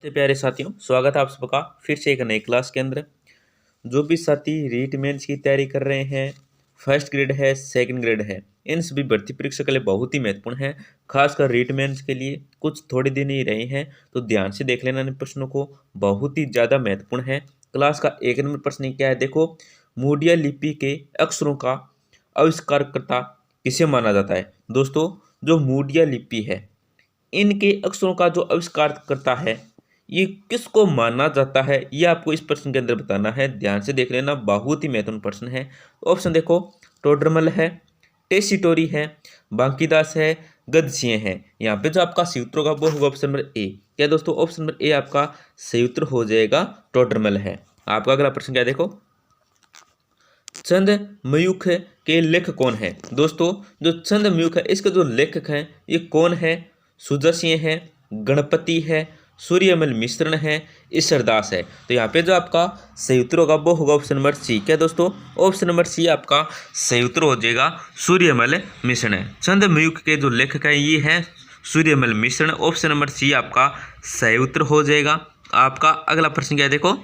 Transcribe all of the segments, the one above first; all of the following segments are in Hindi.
तो प्यारे साथियों, स्वागत है आप सबका फिर से एक नई क्लास के अंदर। जो भी साथी रीट मेंस की तैयारी कर रहे हैं, फर्स्ट ग्रेड है, सेकंड ग्रेड है, इन सभी भर्ती परीक्षा के लिए बहुत ही महत्वपूर्ण है। खासकर रीट मेंस के लिए कुछ थोड़े दिन ही रहे हैं, तो ध्यान से देख लेना इन प्रश्नों को, बहुत ही ज़्यादा महत्वपूर्ण है। क्लास का 1 नंबर प्रश्न क्या है, देखो। मूडिया लिपि के अक्षरों का आविष्कारकर्ता किसे माना जाता है? दोस्तों, जो मूडिया लिपि है, इनके अक्षरों का जो आविष्कार करता है, ये किसको माना जाता है, ये आपको इस प्रश्न के अंदर बताना है। ध्यान से देख लेना, बहुत ही महत्वपूर्ण प्रश्न है। ऑप्शन देखो, टोडरमल है, टेसिटोरी है, बांकीदास है, गद्य है। यहाँ पे जो आपका सही उत्तर होगा वो होगा ऑप्शन नंबर ए। क्या दोस्तों, ऑप्शन नंबर ए आपका सही उत्तर हो जाएगा, टोडरमल है। आपका अगला प्रश्न क्या है, देखो। छंद मयूख के लेखक कौन है? दोस्तों, जो छंद मयूख है, इसके जो लेखक हैं ये कौन है? सुजस्य है, गणपति है, सूर्यमल मिश्रण है, ईश्वरदास है। तो यहाँ पे जो आपका सही उत्तर होगा वो होगा ऑप्शन नंबर सी। क्या दोस्तों, ऑप्शन नंबर सी आपका सही उत्तर हो जाएगा, सूर्यमल मिश्रण है। छंद मयूख के जो लेखक है ये है सूर्यमल मिश्रण। ऑप्शन नंबर सी आपका सही उत्तर हो जाएगा। आपका अगला प्रश्न क्या है, देखो।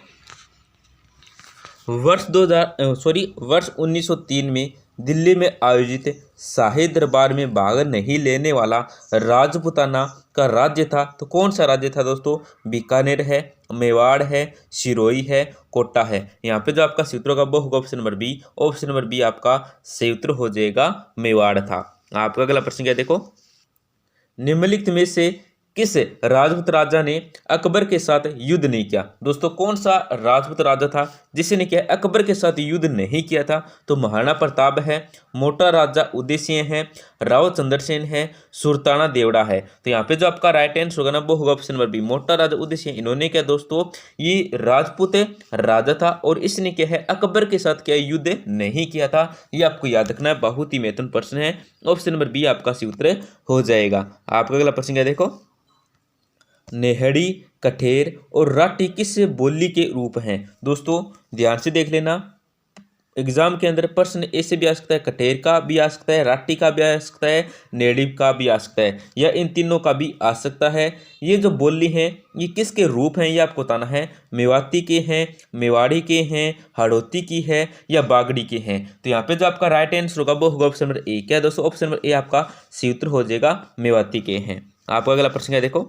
वर्ष 1903 में दिल्ली में आयोजित शाही दरबार में भाग नहीं लेने वाला राजपूताना का राज्य था, तो कौन सा राज्य था दोस्तों? बीकानेर है, मेवाड़ है, सिरोही है, कोटा है। यहाँ पे जो आपका सही उत्तर होगा वो होगा option number B. Option number B आपका सही उत्तर हो जाएगा, मेवाड़ था। आपका अगला प्रश्न क्या है, देखो। निम्नलिखित में से किस राजपूत राजा ने अकबर के साथ युद्ध नहीं किया? दोस्तों, कौन सा राजपूत राजा था जिसने क्या अकबर के साथ युद्ध नहीं किया था? तो महाराणा प्रताप है, मोटा राजा उदय सिंह है, राव चंद्रसेन है, सुल्ताना देवड़ा है। तो यहाँ पे जो आपका राइट आंसर होगा ना वो होगा ऑप्शन नंबर बी, मोटा राजा उदय सिंह। इन्होंने क्या दोस्तों, ये राजपूत राजा था और इसने क्या है अकबर के साथ क्या युद्ध नहीं किया था। ये आपको याद रखना है, बहुत ही महत्वपूर्ण प्रश्न है। ऑप्शन नंबर बी आपका सही उत्तर हो जाएगा। आपका अगला प्रश्न क्या है, देखो। नेहड़ी, कठेर और राठी किस बोली के रूप हैं? दोस्तों, ध्यान से देख लेना, एग्जाम के अंदर प्रश्न ऐसे भी आ सकता है, कठेर का भी आ सकता है, राठी का भी आ सकता है, नेहड़ी का भी आ सकता है, या इन तीनों का भी आ सकता है। ये जो बोली हैं ये किसके रूप हैं, ये आपको बताना है। मेवाती के हैं, मेवाड़ी के हैं, हाड़ौती की है, या बागड़ी के हैं। तो यहाँ पे जो आपका राइट आंसर होगा वो होगा ऑप्शन नंबर ए। क्या है दोस्तों, ऑप्शन नंबर ए आपका सही उत्तर हो जाएगा, मेवाती के हैं। आपका अगला प्रश्न क्या है, देखो।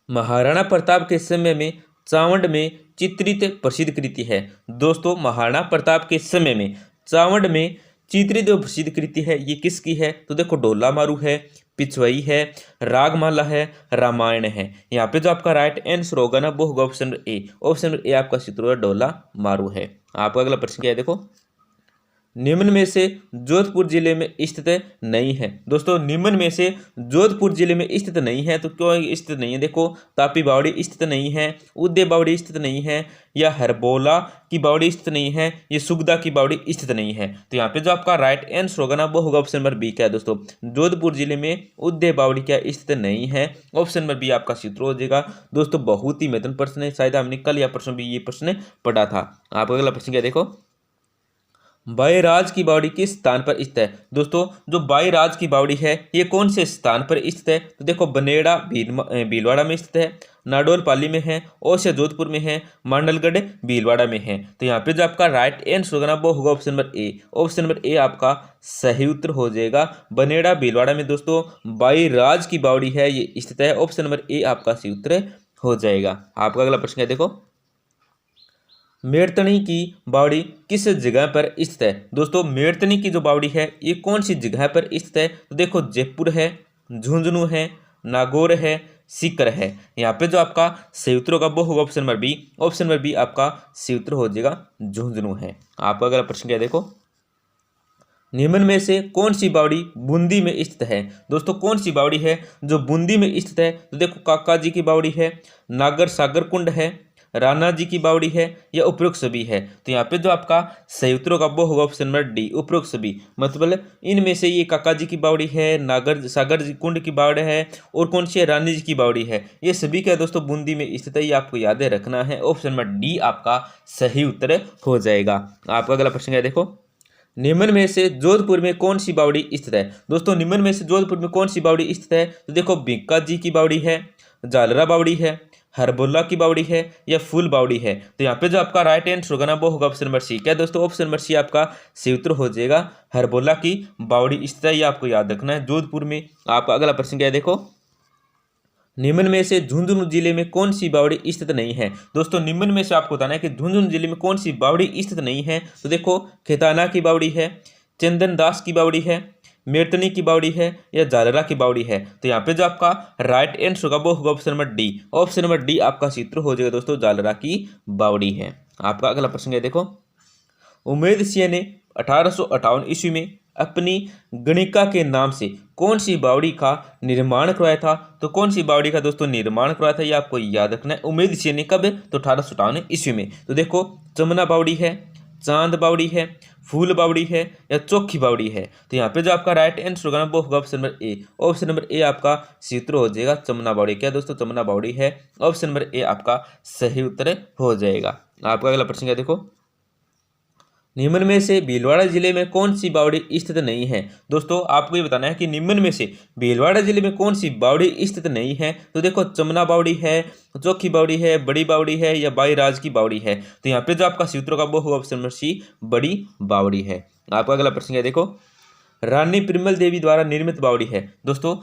महाराणा प्रताप के समय में चावंड में चित्रित प्रसिद्ध कृति है? दोस्तों, महाराणा प्रताप के समय में चावंड में चित्रित जो प्रसिद्ध कृति है ये किसकी है? तो देखो, ढोला मारू है, पिछवई है, रागमाला है, रामायण है। यहाँ पे जो आपका राइट आंसर होगा ना वो होगा option number A. Option number A आपका सूत्र ढोला मारू है। आपका अगला प्रश्न क्या है, देखो। निम्न में से जोधपुर जिले में स्थित नहीं है? दोस्तों, निम्न में से जोधपुर जिले में स्थित नहीं है, तो क्यों स्थित नहीं है? देखो, तापी बावड़ी स्थित नहीं है, उदय बावड़ी स्थित नहीं है, या हरबोला की बावड़ी स्थित नहीं है, ये सुगदा की बावड़ी स्थित नहीं है। तो यहाँ पे जो आपका राइट आंसर होगा ना वो होगा ऑप्शन नंबर बी। क्या है दोस्तों, जोधपुर जिले में उदय बावड़ी क्या स्थित नहीं है। ऑप्शन नंबर बी आपका सूत्र हो जाएगा। दोस्तों, बहुत ही महत्वपूर्ण प्रश्न है, शायद हमने कल या प्रश्न भी ये प्रश्न पढ़ा था। आपका अगला प्रश्न क्या, देखो। बाईराज की बावड़ी किस स्थान पर स्थित है? दोस्तों, जो बाईराज की बावड़ी है ये कौन से स्थान पर स्थित है? तो देखो, बनेड़ा भीलवाड़ा में स्थित है, नाडोल पाली में है, ओसिया जोधपुर में है, मांडलगढ़ भीलवाड़ा में है। तो यहाँ पे जो आपका राइट आंसर होगा ना वो होगा option number A. Option number A आपका सही उत्तर हो जाएगा, बनेड़ा भीलवाड़ा में दोस्तों बाईराज की बावड़ी है ये स्थित है। ऑप्शन नंबर ए आपका सही उत्तर हो जाएगा। आपका अगला प्रश्न है, देखो। मेड़तनी की बावड़ी किस जगह पर स्थित है? दोस्तों, मेड़तनी की जो बावड़ी है ये कौन सी जगह पर स्थित है? तो देखो, जयपुर है, झुंझुनू है, नागौर है, सीकर है। यहाँ पे जो आपका सही उत्तर होगा वो होगा option number B. Option number B आपका सही उत्तर हो जाएगा, झुंझुनू है। आपका अगला प्रश्न क्या है, देखो। निम्न में से कौन सी बावड़ी बूंदी में स्थित है? दोस्तों, कौन सी बावड़ी है जो बूंदी में स्थित है? तो देखो, काका जी की बावड़ी है, नागर सागर कुंड है, राणा जी की बावड़ी है, या उपरोक्त सभी है। तो यहाँ पे जो आपका सही उत्तर होगा वो होगा ऑप्शन नंबर डी, उपरोक्त सभी। मतलब इनमें से ये काका जी की बावड़ी है, नागर सागर जी कुंड की बावड़ी है, और कौन सी है, रानी जी की बावड़ी है। ये सभी क्या दोस्तों बूंदी में स्थित है, ये आपको याद रखना है। ऑप्शन नंबर डी आपका सही उत्तर हो जाएगा। आपका अगला प्रश्न है, देखो। निम्न में से जोधपुर में कौन सी बावड़ी स्थित है? दोस्तों, निम्न में से जोधपुर में कौन सी बावड़ी स्थित है? तो देखो, बीका जी की बावड़ी है, जालरा बावड़ी है, हरबोला की बावड़ी है या फूल बावड़ी है। तो यहाँ पे जो आपका राइट आंसर होगा ना वो होगा ऑप्शन नंबर सी। क्या दोस्तों, ऑप्शन नंबर सी आपका सही उत्तर हो जाएगा। हरबोला की बावड़ी स्थित है, ये आपको याद रखना है जोधपुर में। आपका अगला प्रश्न क्या है, देखो निम्न में से झुंझुनू जिले में कौन सी बावड़ी स्थित नहीं है। दोस्तों निम्न में से आपको बताना है कि झुंझुनू जिले में कौन सी बावड़ी स्थित नहीं है। तो देखो खेताना की बावड़ी है, चंदन दास की बावड़ी है, मेरतनी की बावड़ी है या जालरा की बावड़ी है। तो यहाँ पे जो आपका राइट आंसर होगा वो होगा option number D. Option number D आपका सूत्र हो जाएगा दोस्तों, जालरा की बावड़ी है। आपका अगला प्रश्न है, देखो उमेद सिंह ने 1858 ईस्वी में अपनी गणिका के नाम से कौन सी बावड़ी का निर्माण करवाया था। तो कौन सी बावड़ी का दोस्तों निर्माण करवाया था, ये आपको याद रखना है। उमेद सिंह ने कब, तो 1858 ईस्वी में। तो देखो चमना बावड़ी है, चांद बावड़ी है, फूल बावड़ी है या चौखी बावड़ी है। तो यहाँ पे जो आपका राइट आंसर होगा ना वो होगा option number A. Option number A आपका सूत्र हो जाएगा चमना बावड़ी। क्या दोस्तों, चमना बावड़ी है। ऑप्शन नंबर ए आपका सही उत्तर हो जाएगा। आपका अगला प्रश्न क्या, देखो निम्न में से भीलवाड़ा जिले में कौन सी बावड़ी स्थित नहीं है। दोस्तों आपको ये बताना है कि निम्न में से भीलवाड़ा जिले में कौन सी बावड़ी स्थित नहीं है। तो देखो चमना बावड़ी है, चौखी बावड़ी है, बड़ी बावड़ी है या बाईराज की बावड़ी है। तो यहाँ पे जो आपका सूत्र का वो होगा ऑप्शन नंबर सी, बड़ी बावड़ी है। आपका अगला प्रश्न है, देखो रानी पिरमल देवी द्वारा निर्मित बावड़ी है। दोस्तों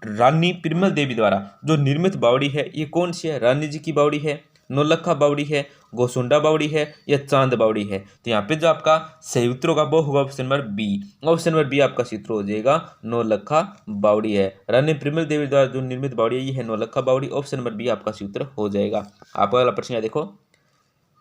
रानी पिरमल देवी द्वारा जो निर्मित बावड़ी है ये कौन सी है। रानी जी की बावड़ी है, नौलखा बावड़ी है, गोसुंडा बावड़ी है या चांद बावड़ी है। तो यहाँ पे जो आपका सही उत्तर होगा वो होगा option number B. Option number B आपका सूत्र हो जाएगा नौलखा बावड़ी है। रानी पिरमल देवी द्वारा जो निर्मित बावड़ी है ये है नौलखा बावड़ी। ऑप्शन नंबर बी आपका सूत्र हो जाएगा। आपका अगला प्रश्न है, देखो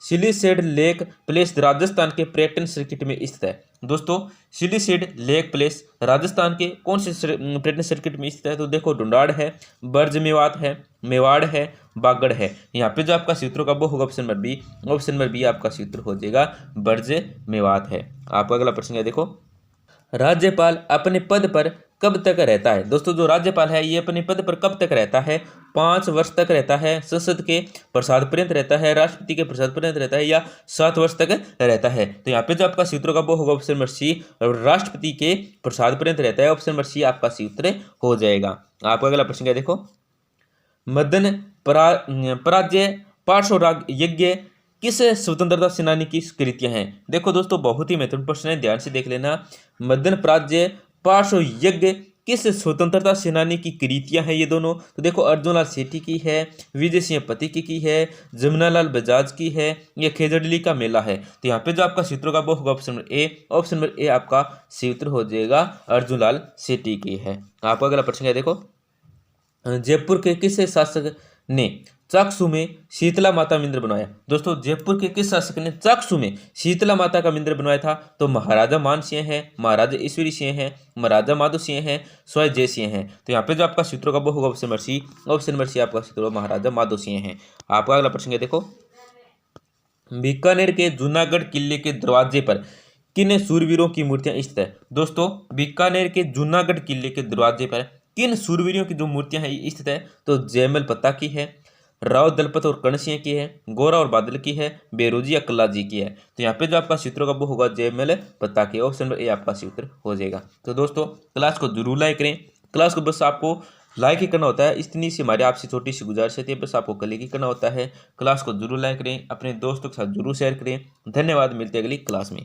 सिलीसेड लेक प्लेस राजस्थान के पर्यटन सर्किट में स्थित है। दोस्तों सिलीसेड लेक प्लेस राजस्थान के कौन से पर्यटन सर्किट में स्थित है। तो देखो ढूंढाड़ है, बर्ज मेवात है, मेवाड़ है, बागड़ है। यहाँ पे जो आपका सूत्र का वो होगा option number B. Option number B आपका सूत्र हो जाएगा बर्ज मेवात है। आपका अगला प्रश्न है, देखो राज्यपाल अपने पद पर कब तक रहता है। दोस्तों जो राज्यपाल है ये अपने पद पर कब तक रहता है। 5 वर्ष तक रहता है, संसद के प्रसाद पर्यंत रहता है, राष्ट्रपति के प्रसाद पर्यंत रहता है या 7 वर्ष तक रहता है। तो यहाँ पे जो आपका सूत्र का वो होगा ऑप्शन नंबर सी, राष्ट्रपति के प्रसाद पर्यंत रहता है। ऑप्शन नंबर सी आपका सूत्र हो जाएगा। आपका अगला प्रश्न क्या, देखो मदन पराजय पार्श्वराग यज्ञ किस स्वतंत्रता सेनानी की कृतियां हैं। देखो दोस्तों बहुत ही महत्वपूर्ण प्रश्न है, ध्यान से देख लेना। मदन पराजय पार्श्व यज्ञ किस स्वतंत्रता सेनानी की कृतियां हैं ये दोनों। तो देखो अर्जुन लाल सेठी की है, विजय सिंह पति की है, जमुना लाल बजाज की है या खेजड़ली का मेला है। तो यहाँ पे जो आपका सूत्र का वो होगा option number A. Option number A आपका सूत्र हो जाएगा अर्जुन लाल सेठी की है। आपका अगला प्रश्न है, देखो जयपुर के किस शासक ने चाकसू में शीतला माता मंदिर बनवाया। दोस्तों जयपुर के किस शासक ने चाकसू में शीतला माता का मंदिर बनवाया था। तो महाराजा मान सिंह है, महाराजा ईश्वरी सिंह है, महाराजा माधो सिंह है, स्वय जय सिंह है। तो यहाँ पे जो आपका सूत्रों का वो होगा option number C. Option number C आपका सूत्र महाराजा माधो सिंह है। आपका अगला प्रश्न है, देखो बीकानेर के जूनागढ़ किले के दरवाजे पर किन सूरवीरों की मूर्तियां स्थित है। दोस्तों बीकानेर के जूनागढ़ किले के दरवाजे पर किन सूरवीरों की जो मूर्तियां हैं स्थित है। तो जयमल पत्ता की है, राव दलपत और कर्ण सिंह की है, गोरा और बादल की है, बेरोजी या कल्ला जी की है। तो यहाँ पे जो आपका सूत्रों का वो होगा जयमल पत्ता की। ऑप्शन नंबर ए आपका सूत्र हो जाएगा। तो दोस्तों क्लास को जरूर लाइक करें। क्लास को बस आपको लाइक ही करना होता है, इतनी सी हमारी आपसे छोटी सी गुजारिश है, बस आपको क्लिक ही करना होता है। क्लास को जरूर लाइक करें, अपने दोस्तों के साथ जरूर शेयर करें। धन्यवाद, मिलते हैं अगली क्लास में।